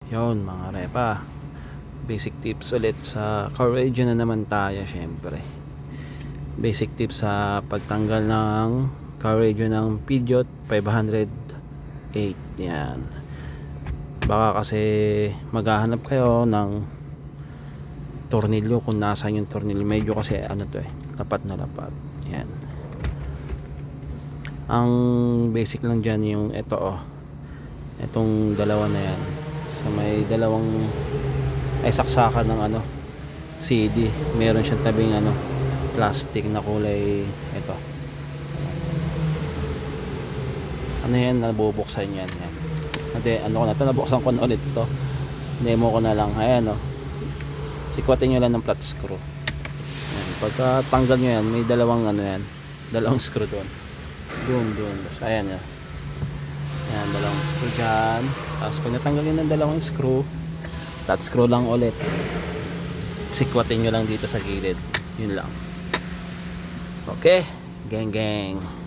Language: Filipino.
Yun mga repa, basic tips ulit sa car radio na naman tayo. Syempre basic tips sa pagtanggal ng car radio ng Peugeot 508. Yan, baka kasi maghahanap kayo ng tornilyo, kung nasaan yung tornilyo. Medyo kasi ano to lapat na lapat. Yan, ang basic lang dyan yung itong dalawa na yan, sa may dalawang saksakan ng CD. Meron siyang tabing plastic na kulay ito. Yan, nabubuksan yan. Hindi, nabuksan ko na ulit ito. Demo ko na lang. Ayan sikwatin nyo lang ng flat screw. Ayan, pagka tanggal nyo yan, may dalawang dalawang screw doon. Tapos ayan yan. Ayan, dalawang screw dyan. Tapos pag natanggal nyo ng dalawang screw, flat screw lang ulit. Sikwatin nyo lang dito sa gilid. Yun lang. Okay, geng.